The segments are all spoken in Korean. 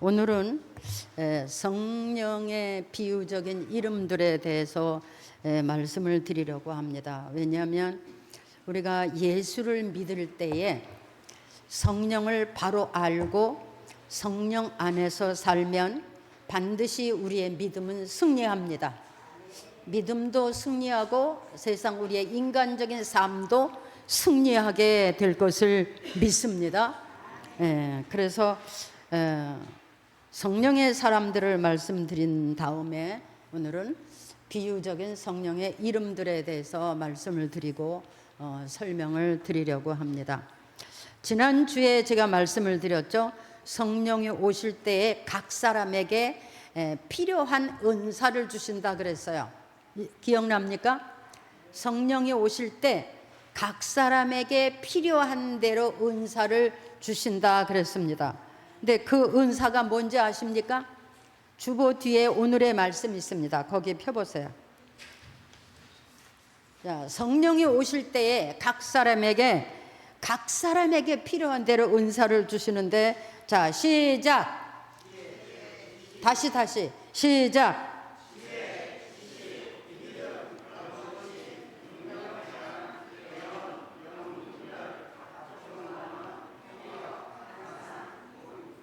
오늘은 성령의 비유적인 이름들에 대해서 말씀을 드리려고 합니다. 왜냐하면 우리가 예수를 믿을 때에 성령을 바로 알고 성령 안에서 살면 반드시 우리의 믿음은 승리합니다. 믿음도 승리하고 세상 우리의 인간적인 삶도 승리하게 될 것을 믿습니다. 그래서 성령의 사람들을 말씀드린 다음에 오늘은 비유적인 성령의 이름들에 대해서 말씀을 드리고 설명을 드리려고 합니다. 지난주에 제가 말씀을 드렸죠. 성령이 오실 때에 각 사람에게 필요한 은사를 주신다 그랬어요. 기억납니까? 성령이 오실 때 각 사람에게 필요한 대로 은사를 주신다 그랬습니다. 근데 그 은사가 뭔지 아십니까? 주보 뒤에 오늘의 말씀이 있습니다. 거기에 펴보세요. 자, 성령이 오실 때에 각 사람에게 필요한 대로 은사를 주시는데, 자, 시작. 다시 시작.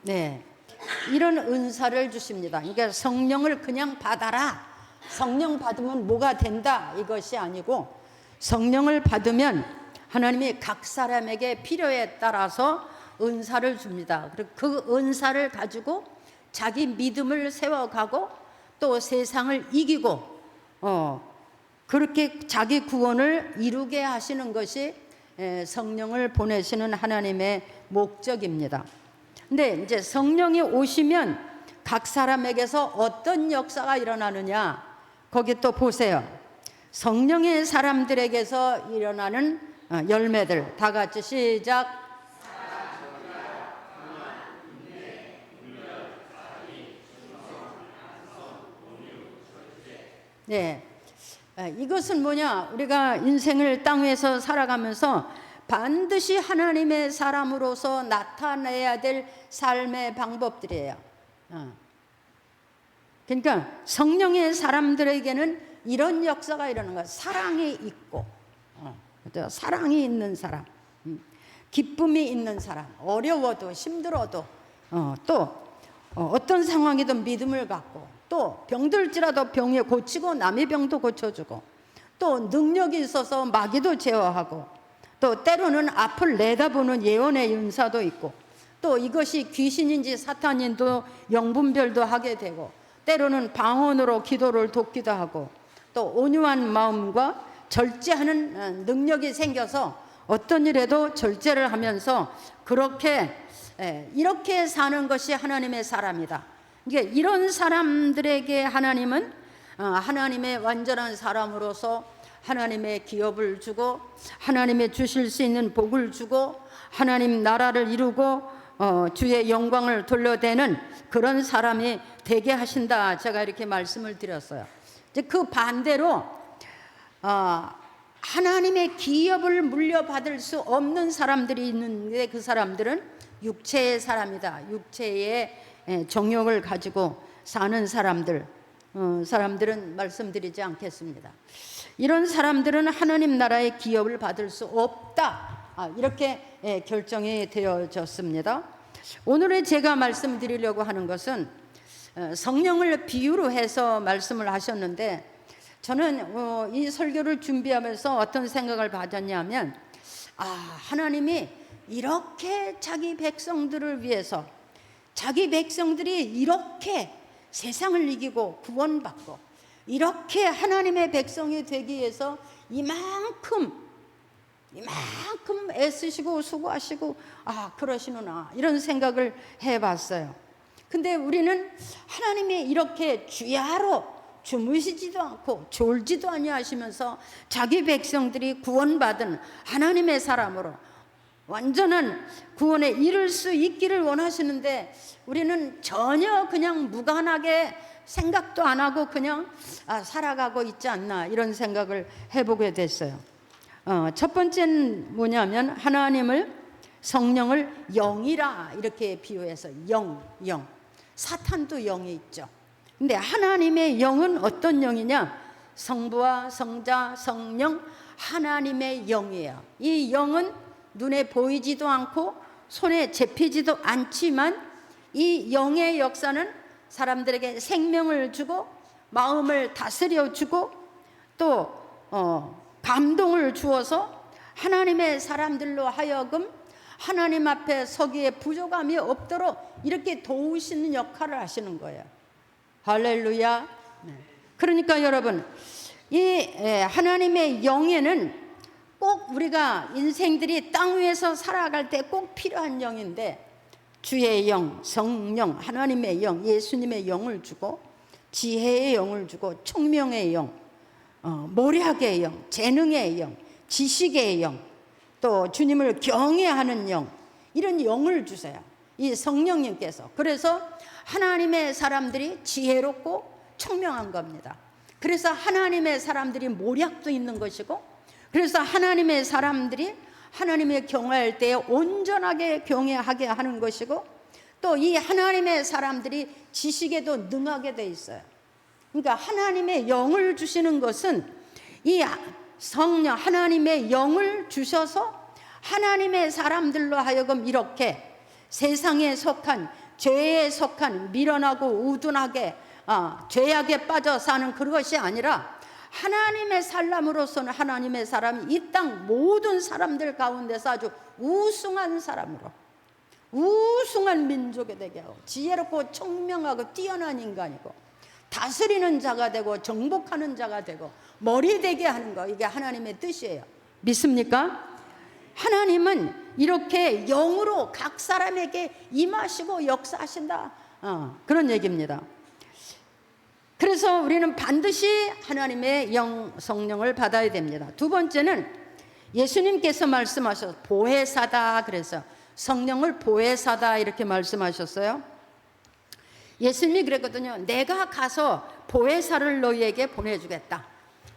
네, 이런 은사를 주십니다. 그러니까 성령을 그냥 받아라, 성령 받으면 뭐가 된다, 이것이 아니고 성령을 받으면 하나님이 각 사람에게 필요에 따라서 은사를 줍니다. 그리고 그 은사를 가지고 자기 믿음을 세워가고 또 세상을 이기고 그렇게 자기 구원을 이루게 하시는 것이 성령을 보내시는 하나님의 목적입니다. 근데 이제 성령이 오시면 각 사람에게서 어떤 역사가 일어나느냐, 거기 또 보세요. 성령의 사람들에게서 일어나는 열매들, 다 같이 시작. 네, 이것은 뭐냐? 우리가 인생을 땅 위에서 살아가면서 반드시 하나님의 사람으로서 나타내야 될 삶의 방법들이에요. 그러니까 성령의 사람들에게는 이런 역사가 일어나는 거예요. 사랑이 있고, 사랑이 있는 사람, 기쁨이 있는 사람, 어려워도 힘들어도 또 어떤 상황이든 믿음을 갖고, 또 병들지라도 병에 고치고 남의 병도 고쳐주고, 또 능력이 있어서 마귀도 제어하고, 또 때로는 앞을 내다보는 예언의 은사도 있고, 또 이것이 귀신인지 사탄인도 영분별도 하게 되고, 때로는 방언으로 기도를 돕기도 하고, 또 온유한 마음과 절제하는 능력이 생겨서 어떤 일에도 절제를 하면서 이렇게 사는 것이 하나님의 사람이다. 그러니까 이런 사람들에게 하나님은 하나님의 완전한 사람으로서 하나님의 기업을 주고, 하나님의 주실 수 있는 복을 주고, 하나님 나라를 이루고 주의 영광을 돌려대는 그런 사람이 되게 하신다. 제가 이렇게 말씀을 드렸어요. 이제 그 반대로 하나님의 기업을 물려받을 수 없는 사람들이 있는데, 그 사람들은 육체의 사람이다. 육체의 정욕을 가지고 사는 사람들은 말씀드리지 않겠습니다. 이런 사람들은 하나님 나라의 기업을 받을 수 없다. 이렇게 결정이 되어졌습니다. 오늘의 제가 말씀드리려고 하는 것은 성령을 비유로 해서 말씀을 하셨는데, 저는 이 설교를 준비하면서 어떤 생각을 받았냐면, 하나님이 이렇게 자기 백성들을 위해서, 자기 백성들이 이렇게 세상을 이기고 구원받고 이렇게 하나님의 백성이 되기 위해서 이만큼 애쓰시고 수고하시고 그러시구나, 이런 생각을 해봤어요. 근데 우리는 하나님이 이렇게 주야로 주무시지도 않고 졸지도 아니하시면서 자기 백성들이 구원받은 하나님의 사람으로 완전한 구원에 이를 수 있기를 원하시는데, 우리는 전혀 그냥 무관하게 생각도 안 하고 그냥 살아가고 있지 않나, 이런 생각을 해보게 됐어요. 첫 번째는 뭐냐면, 하나님을, 성령을 영이라 이렇게 비유해서 영. 사탄도 영이 있죠. 근데 하나님의 영은 어떤 영이냐? 성부와 성자, 성령, 하나님의 영이에요. 이 영은 눈에 보이지도 않고 손에 잡히지도 않지만 이 영의 역사는 사람들에게 생명을 주고 마음을 다스려 주고 또 감동을 주어서 하나님의 사람들로 하여금 하나님 앞에 서기에 부족함이 없도록 이렇게 도우시는 역할을 하시는 거예요. 할렐루야. 그러니까 여러분, 이 하나님의 영에는 꼭 우리가 인생들이 땅 위에서 살아갈 때 꼭 필요한 영인데, 주의 영, 성령, 하나님의 영, 예수님의 영을 주고 지혜의 영을 주고 총명의 영, 모략의 영, 재능의 영, 지식의 영, 또 주님을 경외하는 영, 이런 영을 주세요. 이 성령님께서. 그래서 하나님의 사람들이 지혜롭고 총명한 겁니다. 그래서 하나님의 사람들이 모략도 있는 것이고, 그래서 하나님의 사람들이 하나님의 경외할 때 온전하게 경외하게 하는 것이고, 또 이 하나님의 사람들이 지식에도 능하게 돼 있어요. 그러니까 하나님의 영을 주시는 것은 이 성령 하나님의 영을 주셔서 하나님의 사람들로 하여금 이렇게 세상에 속한, 죄에 속한, 미련하고 우둔하게 죄악에 빠져 사는 그것이 아니라 하나님의 사람으로서는 하나님의 사람이 이 땅 모든 사람들 가운데서 아주 우승한 사람으로, 우승한 민족이 되게 하고 지혜롭고 총명하고 뛰어난 인간이고 다스리는 자가 되고 정복하는 자가 되고 머리 되게 하는 거, 이게 하나님의 뜻이에요. 믿습니까? 하나님은 이렇게 영으로 각 사람에게 임하시고 역사하신다, 그런 얘기입니다. 그래서 우리는 반드시 하나님의 영, 성령을 받아야 됩니다. 두 번째는 예수님께서 말씀하셔서 보혜사다, 그래서 성령을 보혜사다 이렇게 말씀하셨어요. 예수님이 그랬거든요. 내가 가서 보혜사를 너희에게 보내주겠다.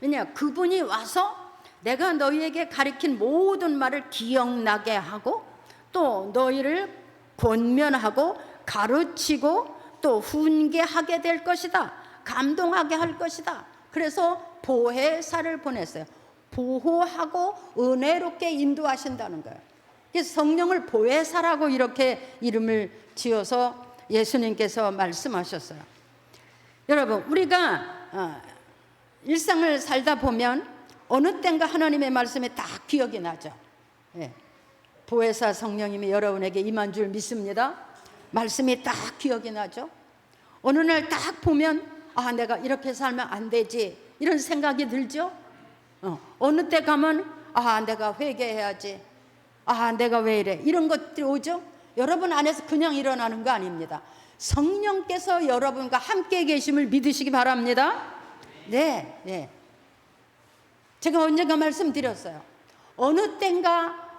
왜냐, 그분이 와서 내가 너희에게 가르친 모든 말을 기억나게 하고 또 너희를 권면하고 가르치고 또 훈계하게 될 것이다, 감동하게 할 것이다. 그래서 보혜사를 보냈어요. 보호하고 은혜롭게 인도하신다는 거예요. 그래서 성령을 보혜사라고 이렇게 이름을 지어서 예수님께서 말씀하셨어요. 여러분, 우리가 일상을 살다 보면 어느 때인가 하나님의 말씀이 딱 기억이 나죠. 보혜사 성령님이 여러분에게 임한 줄 믿습니다. 말씀이 딱 기억이 나죠. 어느 날 딱 보면 내가 이렇게 살면 안 되지, 이런 생각이 들죠. 어느 때 가면 내가 회개해야지, 내가 왜 이래, 이런 것들이 오죠. 여러분 안에서 그냥 일어나는 거 아닙니다. 성령께서 여러분과 함께 계심을 믿으시기 바랍니다. 네. 제가 언젠가 말씀드렸어요. 어느 땐가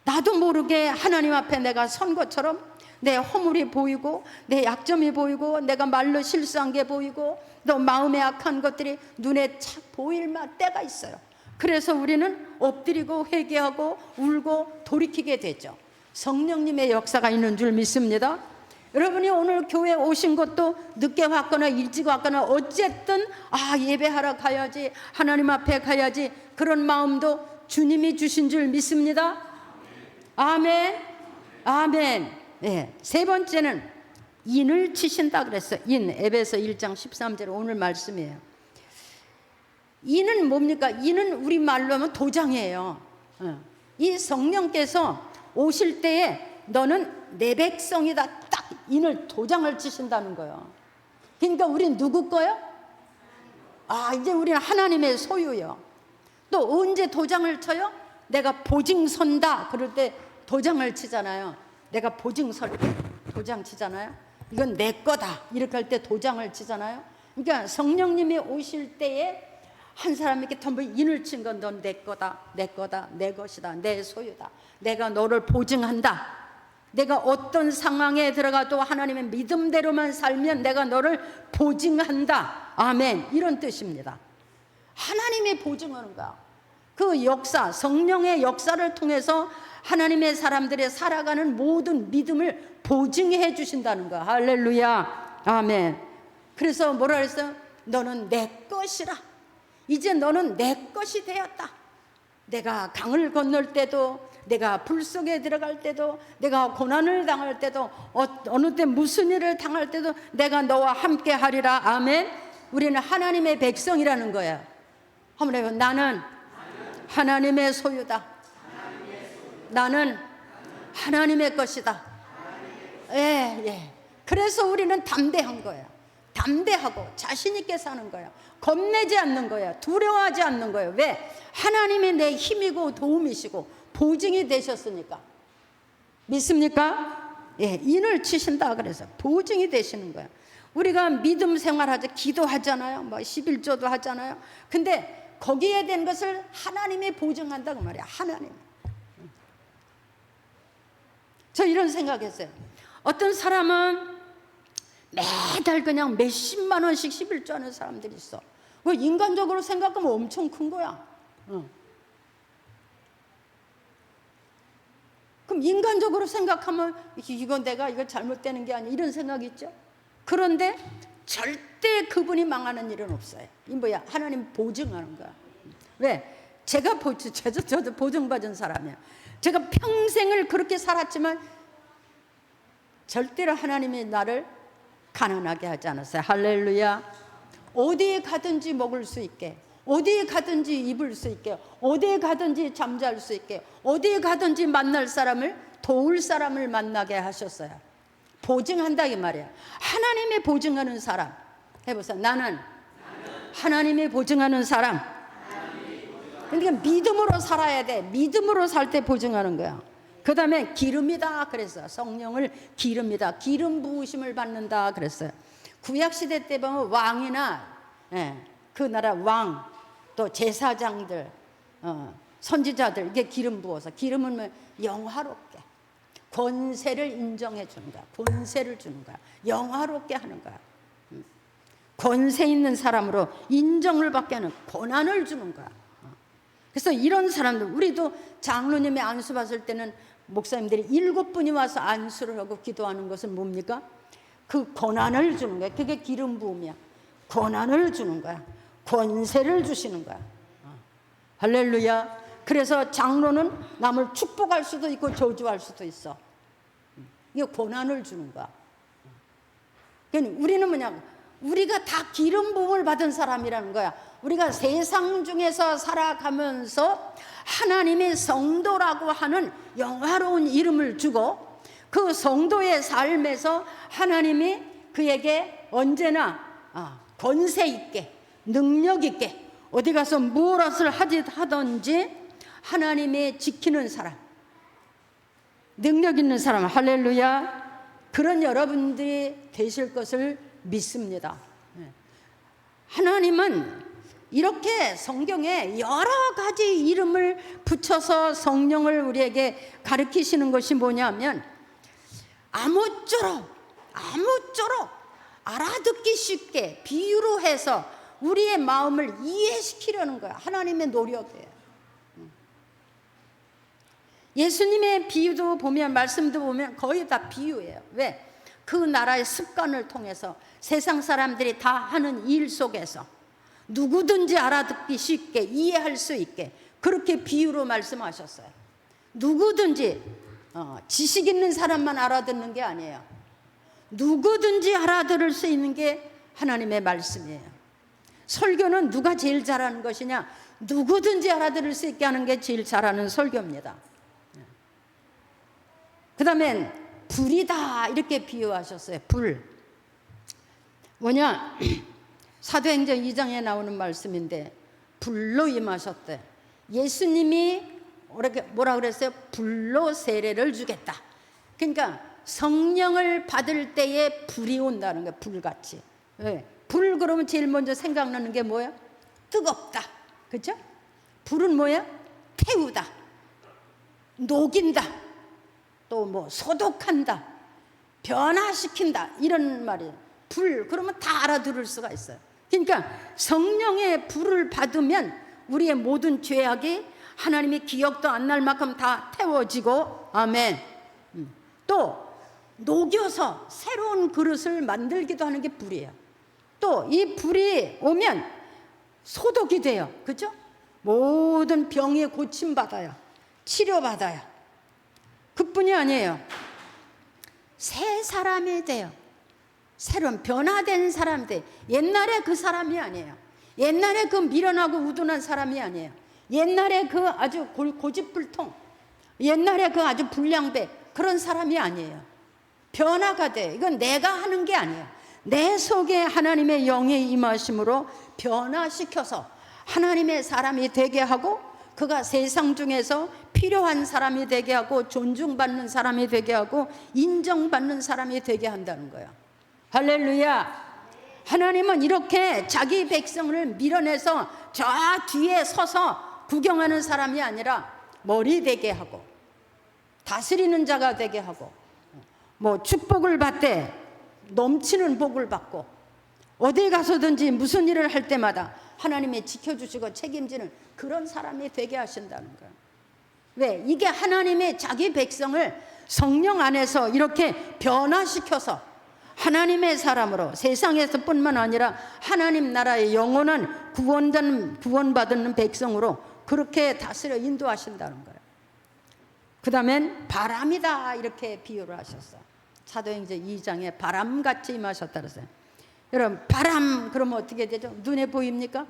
나도 모르게 하나님 앞에 내가 선 것처럼 내 허물이 보이고 내 약점이 보이고 내가 말로 실수한 게 보이고 또 마음에 악한 것들이 눈에 착 보일 때가 있어요. 그래서 우리는 엎드리고 회개하고 울고 돌이키게 되죠. 성령님의 역사가 있는 줄 믿습니다. 여러분이 오늘 교회 오신 것도 늦게 왔거나 일찍 왔거나 어쨌든 예배하러 가야지, 하나님 앞에 가야지, 그런 마음도 주님이 주신 줄 믿습니다. 아멘. 세 번째는 인을 치신다 그랬어요. 인, 에베소 1장 13절 오늘 말씀이에요. 인은 뭡니까? 인은 우리말로 하면 도장이에요. 이 성령께서 오실 때에 너는 내 백성이다, 딱 인을 도장을 치신다는 거예요. 그러니까 우린 누구 거요? 이제 우리는 하나님의 소유요. 또 언제 도장을 쳐요? 내가 보증선다 그럴 때 도장을 치잖아요. 내가 보증설게 도장 치잖아요. 이건 내 거다 이렇게 할 때 도장을 치잖아요. 그러니까 성령님이 오실 때에 한 사람에게 전부 인을 친 건 넌 내 거다, 내 거다, 내 것이다, 내 소유다. 내가 너를 보증한다. 내가 어떤 상황에 들어가도 하나님의 믿음대로만 살면 내가 너를 보증한다. 아멘. 이런 뜻입니다. 하나님이 보증하는 거야. 그 역사, 성령의 역사를 통해서 하나님의 사람들의 살아가는 모든 믿음을 보증해 주신다는 거야. 할렐루야. 아멘. 그래서 뭐라 그랬어요? 너는 내 것이라. 이제 너는 내 것이 되었다. 내가 강을 건널 때도, 내가 불 속에 들어갈 때도, 내가 고난을 당할 때도, 어느 때 무슨 일을 당할 때도 내가 너와 함께 하리라. 아멘. 우리는 하나님의 백성이라는 거야. 한번 해봐. 나는 하나님의 소유다. 나는 하나님의 것이다. 예. 그래서 우리는 담대한 거야. 담대하고 자신 있게 사는 거야. 겁내지 않는 거야. 두려워하지 않는 거야. 왜? 하나님이 내 힘이고 도움이시고 보증이 되셨으니까. 믿습니까? 예, 인을 치신다 그래서 보증이 되시는 거야. 우리가 믿음 생활하자, 기도하잖아요. 뭐 11조도 하잖아요. 근데 거기에 된 것을 하나님이 보증한다고 말이야. 하나님. 저 이런 생각했어요. 어떤 사람은 매달 그냥 몇십만 원씩 11조 하는 사람들이 있어. 인간적으로 생각하면 엄청 큰 거야. 그럼 인간적으로 생각하면 이건 내가 이거 잘못되는 게 아니야 이런 생각이 있죠. 그런데 절대 그분이 망하는 일은 없어요. 이 뭐야? 하나님 보증하는 거야. 왜? 저도 보증받은 사람이야. 제가 평생을 그렇게 살았지만 절대로 하나님이 나를 가난하게 하지 않았어요. 할렐루야. 어디에 가든지 먹을 수 있게, 어디에 가든지 입을 수 있게, 어디에 가든지 잠잘 수 있게, 어디에 가든지 만날 사람을, 도울 사람을 만나게 하셨어요. 보증한다 이 말이야. 하나님이 보증하는 사람 해보세요. 나는 하나님이 보증하는 사람. 그러니까 믿음으로 살아야 돼. 믿음으로 살 때 보증하는 거야. 그 다음에 기름이다 그랬어요. 성령을 기름이다. 기름 부으심을 받는다 그랬어요. 구약시대 때 보면 왕이나 그 나라 왕, 또 제사장들, 선지자들 이게 기름 부어서, 기름은 뭐 영화롭게 권세를 인정해 주는 거야. 권세를 주는 거야. 영화롭게 하는 거야. 권세 있는 사람으로 인정을 받게 하는 고난을 주는 거야. 그래서 이런 사람들, 우리도 장로님의 안수 받을 때는 목사님들이 7분이 와서 안수를 하고 기도하는 것은 뭡니까? 그 고난을 주는 거야. 그게 기름 부음이야. 고난을 주는 거야. 권세를 주시는 거야. 할렐루야. 그래서 장로는 남을 축복할 수도 있고 저주할 수도 있어. 이게 고난을 주는 거야. 그러니까 우리는 뭐냐? 우리가 다 기름 부음을 받은 사람이라는 거야. 우리가 세상 중에서 살아가면서 하나님의 성도라고 하는 영화로운 이름을 주고, 그 성도의 삶에서 하나님이 그에게 언제나 권세 있게, 능력 있게 어디 가서 무엇을 하든지 하나님이 지키는 사람, 능력 있는 사람, 할렐루야. 그런 여러분들이 되실 것을 믿습니다. 하나님은 이렇게 성경에 여러 가지 이름을 붙여서 성령을 우리에게 가르치시는 것이 뭐냐면, 아무쪼록 알아듣기 쉽게 비유로 해서 우리의 마음을 이해시키려는 거야. 하나님의 노력이에요. 예수님의 비유도 보면, 말씀도 보면 거의 다 비유예요. 왜? 그 나라의 습관을 통해서 세상 사람들이 다 하는 일 속에서 누구든지 알아듣기 쉽게 이해할 수 있게 그렇게 비유로 말씀하셨어요. 누구든지 지식 있는 사람만 알아듣는 게 아니에요. 누구든지 알아들을 수 있는 게 하나님의 말씀이에요. 설교는 누가 제일 잘하는 것이냐? 누구든지 알아들을 수 있게 하는 게 제일 잘하는 설교입니다. 그 다음엔 불이다 이렇게 비유하셨어요. 불 뭐냐? 사도행전 2장에 나오는 말씀인데 불로 임하셨대. 예수님이 뭐라 그랬어요? 불로 세례를 주겠다. 그러니까 성령을 받을 때에 불이 온다는 거예요. 불같이. 왜? 불 그러면 제일 먼저 생각나는 게 뭐야? 뜨겁다. 그렇죠? 불은 뭐야? 태우다, 녹인다, 또 뭐 소독한다, 변화시킨다, 이런 말이에요. 불 그러면 다 알아들을 수가 있어요. 그러니까 성령의 불을 받으면 우리의 모든 죄악이 하나님의 기억도 안 날 만큼 다 태워지고, 아멘. 또 녹여서 새로운 그릇을 만들기도 하는 게 불이에요. 또 이 불이 오면 소독이 돼요. 그죠? 모든 병에 고침받아요. 치료받아요. 그뿐이 아니에요. 새 사람이 돼요. 새로운 변화된 사람이 돼요. 옛날에 그 사람이 아니에요. 옛날에 그 미련하고 우둔한 사람이 아니에요. 옛날에 그 아주 고집불통, 옛날에 그 아주 불량배, 그런 사람이 아니에요. 변화가 돼. 이건 내가 하는 게 아니에요. 내 속에 하나님의 영의 임하심으로 변화시켜서 하나님의 사람이 되게 하고, 그가 세상 중에서 필요한 사람이 되게 하고, 존중받는 사람이 되게 하고, 인정받는 사람이 되게 한다는 거예요. 할렐루야. 하나님은 이렇게 자기 백성을 밀어내서 저 뒤에 서서 구경하는 사람이 아니라 머리 되게 하고, 다스리는 자가 되게 하고, 뭐 축복을 받되 넘치는 복을 받고, 어디 가서든지 무슨 일을 할 때마다 하나님이 지켜주시고 책임지는 그런 사람이 되게 하신다는 거예요. 왜? 이게 하나님의 자기 백성을 성령 안에서 이렇게 변화시켜서 하나님의 사람으로, 세상에서 뿐만 아니라 하나님 나라의 영원한 구원받는 백성으로 그렇게 다스려 인도하신다는 거예요. 그 다음엔 바람이다, 이렇게 비유를 하셨어요. 사도행전 2장에 바람같이 임하셨다 그랬어요. 여러분, 바람 그러면 어떻게 되죠? 눈에 보입니까?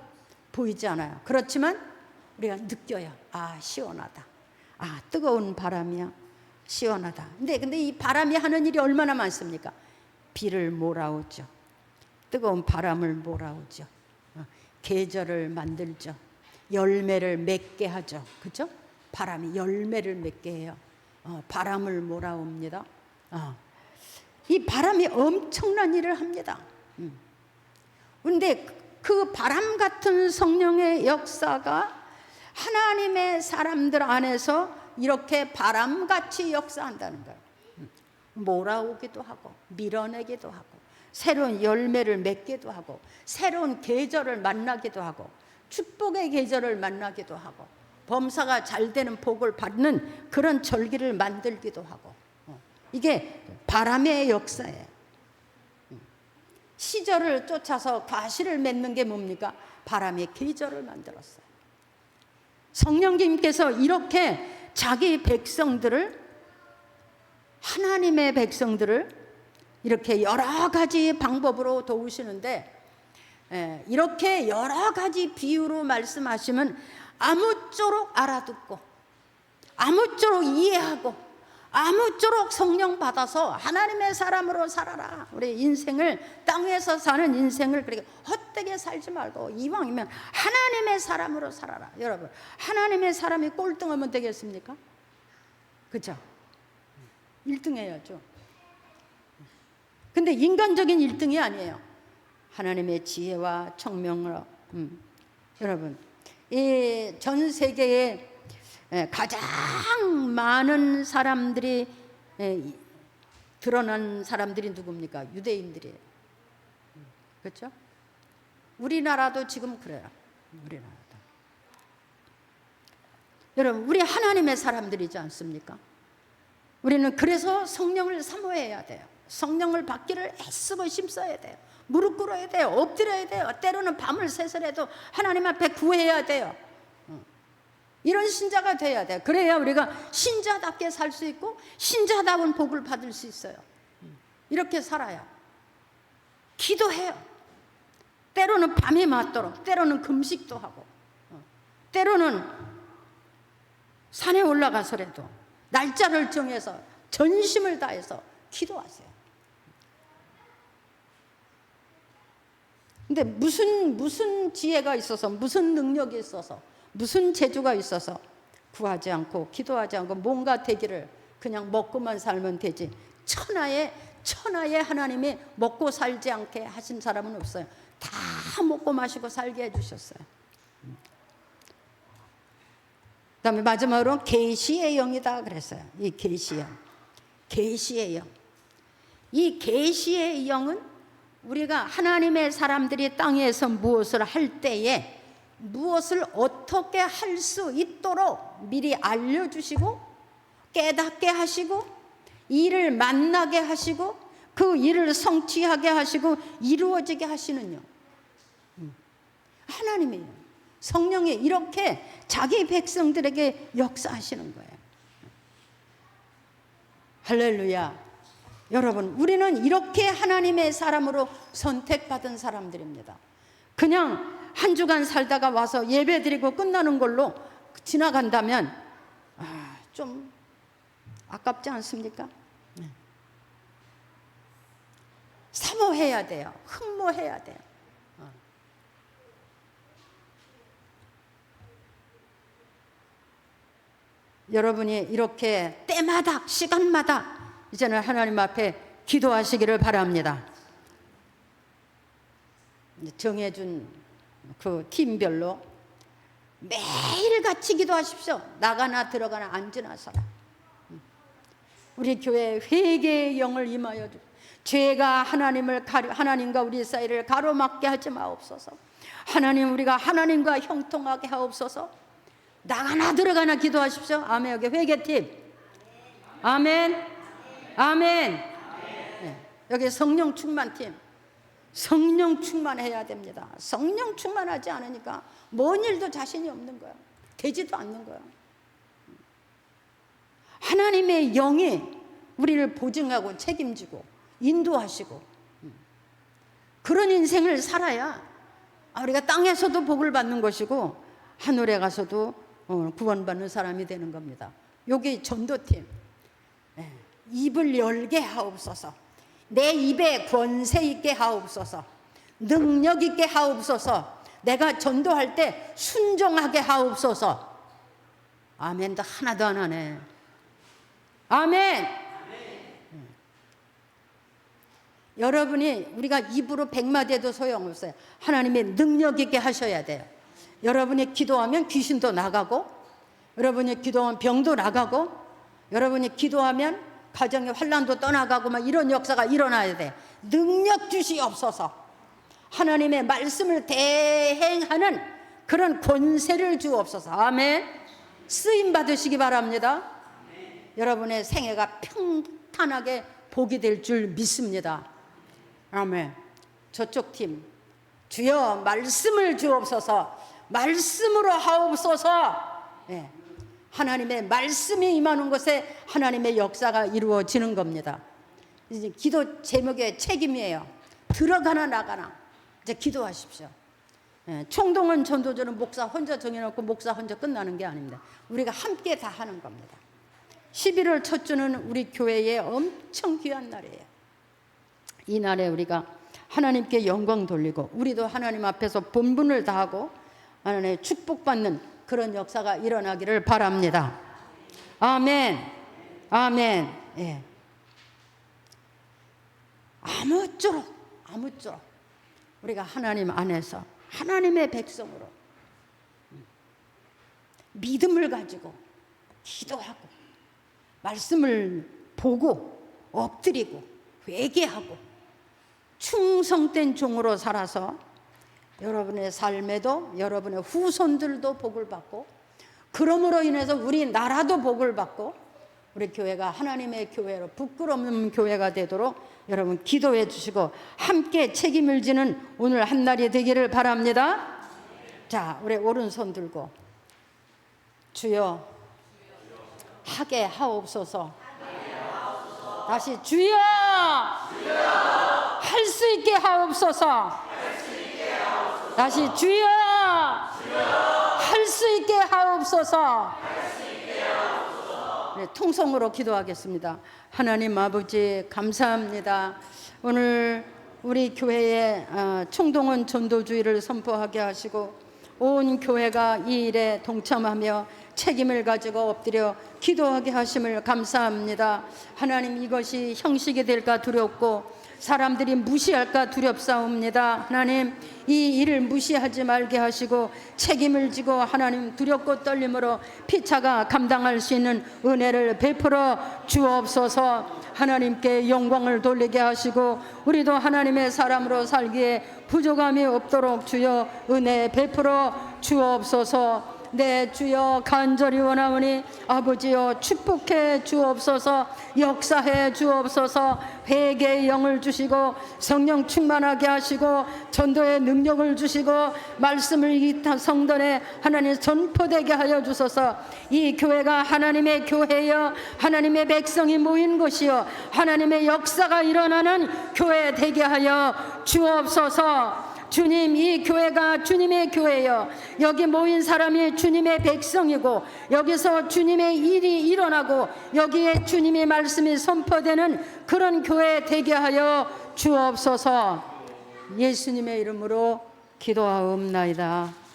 보이지 않아요. 그렇지만 우리가 느껴요. 아, 시원하다. 아, 뜨거운 바람이야. 시원하다. 근데 이 바람이 하는 일이 얼마나 많습니까? 비를 몰아오죠. 뜨거운 바람을 몰아오죠. 계절을 만들죠. 열매를 맺게 하죠. 그렇죠? 바람이 열매를 맺게 해요. 바람을 몰아옵니다. 이 바람이 엄청난 일을 합니다. 그런데 그 바람 같은 성령의 역사가 하나님의 사람들 안에서 이렇게 바람같이 역사한다는 거예요. 몰아오기도 하고, 밀어내기도 하고, 새로운 열매를 맺기도 하고, 새로운 계절을 만나기도 하고, 축복의 계절을 만나기도 하고, 범사가 잘 되는 복을 받는 그런 절기를 만들기도 하고, 이게 바람의 역사예요. 시절을 쫓아서 과실을 맺는 게 뭡니까? 바람의 계절을 만들었어요. 성령님께서 이렇게 자기 백성들을, 하나님의 백성들을 이렇게 여러 가지 방법으로 도우시는데, 이렇게 여러 가지 비유로 말씀하시면 아무쪼록 알아듣고, 아무쪼록 이해하고, 아무쪼록 성령 받아서 하나님의 사람으로 살아라. 우리 인생을, 땅에서 사는 인생을 그렇게 헛되게 살지 말고 이왕이면 하나님의 사람으로 살아라. 여러분, 하나님의 사람이 꼴등하면 되겠습니까? 그렇죠? 1등 해야죠. 근데 인간적인 1등이 아니에요. 하나님의 지혜와 청명으로. 여러분, 이 전 세계에 가장 많은 사람들이 드러난 사람들이 누굽니까? 유대인들이에요. 그렇죠? 우리나라도 지금 그래요. 우리나라도. 여러분, 우리 하나님의 사람들이지 않습니까? 우리는 그래서 성령을 사모해야 돼요. 성령을 받기를 애쓰고 힘써야 돼요. 무릎 꿇어야 돼요. 엎드려야 돼요. 때로는 밤을 새서라도 하나님 앞에 구해야 돼요. 이런 신자가 돼야 돼요. 그래야 우리가 신자답게 살 수 있고 신자다운 복을 받을 수 있어요. 이렇게 살아요. 기도해요. 때로는 밤이 맞도록, 때로는 금식도 하고, 때로는 산에 올라가서라도 날짜를 정해서 전심을 다해서 기도하세요. 근데 무슨 지혜가 있어서, 무슨 능력이 있어서, 무슨 재주가 있어서 구하지 않고 기도하지 않고 뭔가 되기를 그냥 먹고만 살면 되지, 천하에 하나님이 먹고 살지 않게 하신 사람은 없어요. 다 먹고 마시고 살게 해주셨어요. 그 다음에 마지막으로 계시의 영이다 그랬어요. 이 계시의 영. 계시의 영. 이 계시의 영은 우리가 하나님의 사람들이 땅에서 무엇을 할 때에 무엇을 어떻게 할 수 있도록 미리 알려주시고 깨닫게 하시고 일을 만나게 하시고 그 일을 성취하게 하시고 이루어지게 하시는요. 하나님이에요. 성령이 이렇게 자기 백성들에게 역사하시는 거예요. 할렐루야. 여러분, 우리는 이렇게 하나님의 사람으로 선택받은 사람들입니다. 그냥 한 주간 살다가 와서 예배 드리고 끝나는 걸로 지나간다면 좀 아깝지 않습니까? 사모해야 돼요. 흠모해야 돼요. 여러분이 이렇게 때마다 시간마다 이제는 하나님 앞에 기도하시기를 바랍니다. 정해준 그 팀별로 매일같이 기도하십시오. 나가나 들어가나 앉으나 서라. 우리 교회 회개의 영을 임하여 주십시오. 죄가 하나님과 우리 사이를 가로막게 하지 마옵소서. 하나님, 우리가 하나님과 형통하게 하옵소서. 나가나 들어가나 기도하십시오. 아멘. 여기 회개팀. 아멘. 아멘. 네. 여기 성령 충만팀. 성령 충만해야 됩니다. 성령 충만하지 않으니까 뭔 일도 자신이 없는 거야. 되지도 않는 거야. 하나님의 영이 우리를 보증하고 책임지고 인도하시고 그런 인생을 살아야 우리가 땅에서도 복을 받는 것이고 하늘에 가서도 구원받는 사람이 되는 겁니다. 여기 전도팀. 입을 열게 하옵소서. 내 입에 권세 있게 하옵소서. 능력 있게 하옵소서. 내가 전도할 때 순종하게 하옵소서. 아멘도 하나도 안 하네. 아멘. 여러분이 우리가 입으로 100마디 해도 소용없어요. 하나님의 능력 있게 하셔야 돼요. 여러분이 기도하면 귀신도 나가고, 여러분이 기도하면 병도 나가고, 여러분이 기도하면 가정의 환난도 떠나가고 막 이런 역사가 일어나야 돼. 능력 주시옵소서. 하나님의 말씀을 대행하는 그런 권세를 주옵소서. 아멘. 쓰임 받으시기 바랍니다. 여러분의 생애가 평탄하게 복이 될 줄 믿습니다. 아멘. 저쪽 팀, 주여 말씀을 주옵소서. 말씀으로 하옵소서. 네. 하나님의 말씀이 임하는 곳에 하나님의 역사가 이루어지는 겁니다. 이제 기도 제목의 책임이에요. 들어가나 나가나 이제 기도하십시오. 네. 총동원 전도전은 목사 혼자 정해놓고 목사 혼자 끝나는 게 아닙니다. 우리가 함께 다 하는 겁니다. 11월 첫 주는 우리 교회의 엄청 귀한 날이에요. 이 날에 우리가 하나님께 영광 돌리고 우리도 하나님 앞에서 본분을 다하고 하나님의 축복받는 그런 역사가 일어나기를 바랍니다. 아멘. 아멘. 예. 아무쪼록 우리가 하나님 안에서 하나님의 백성으로 믿음을 가지고 기도하고 말씀을 보고 엎드리고 회개하고 충성된 종으로 살아서 여러분의 삶에도 여러분의 후손들도 복을 받고 그러므로 인해서 우리 나라도 복을 받고 우리 교회가 하나님의 교회로 부끄러운 교회가 되도록 여러분 기도해 주시고 함께 책임을 지는 오늘 한날이 되기를 바랍니다. 자, 우리 오른손 들고 주여 하게 하옵소서. 다시 주여 할 수 있게 하옵소서. 다시 주여 할 수 있게 하옵소서. 네, 통성으로 기도하겠습니다. 하나님 아버지 감사합니다. 오늘 우리 교회에 총동원 전도주의를 선포하게 하시고 온 교회가 이 일에 동참하며 책임을 가지고 엎드려 기도하게 하심을 감사합니다. 하나님, 이것이 형식이 될까 두렵고 사람들이 무시할까 두렵사옵니다. 하나님, 이 일을 무시하지 말게 하시고 책임을 지고 하나님 두렵고 떨림으로 피차가 감당할 수 있는 은혜를 베풀어 주옵소서. 하나님께 영광을 돌리게 하시고 우리도 하나님의 사람으로 살기에 부족함이 없도록 주여 은혜 베풀어 주옵소서. 네, 주여 간절히 원하오니 아버지여 축복해 주옵소서. 역사해 주옵소서. 회개의 영을 주시고 성령 충만하게 하시고 전도의 능력을 주시고 말씀을 이 성전에 하나님 전포되게 하여 주소서. 이 교회가 하나님의 교회여 하나님의 백성이 모인 곳이여 하나님의 역사가 일어나는 교회 되게 하여 주옵소서. 주님, 이 교회가 주님의 교회여 여기 모인 사람이 주님의 백성이고 여기서 주님의 일이 일어나고 여기에 주님의 말씀이 선포되는 그런 교회 되게 하여 주옵소서. 예수님의 이름으로 기도하옵나이다.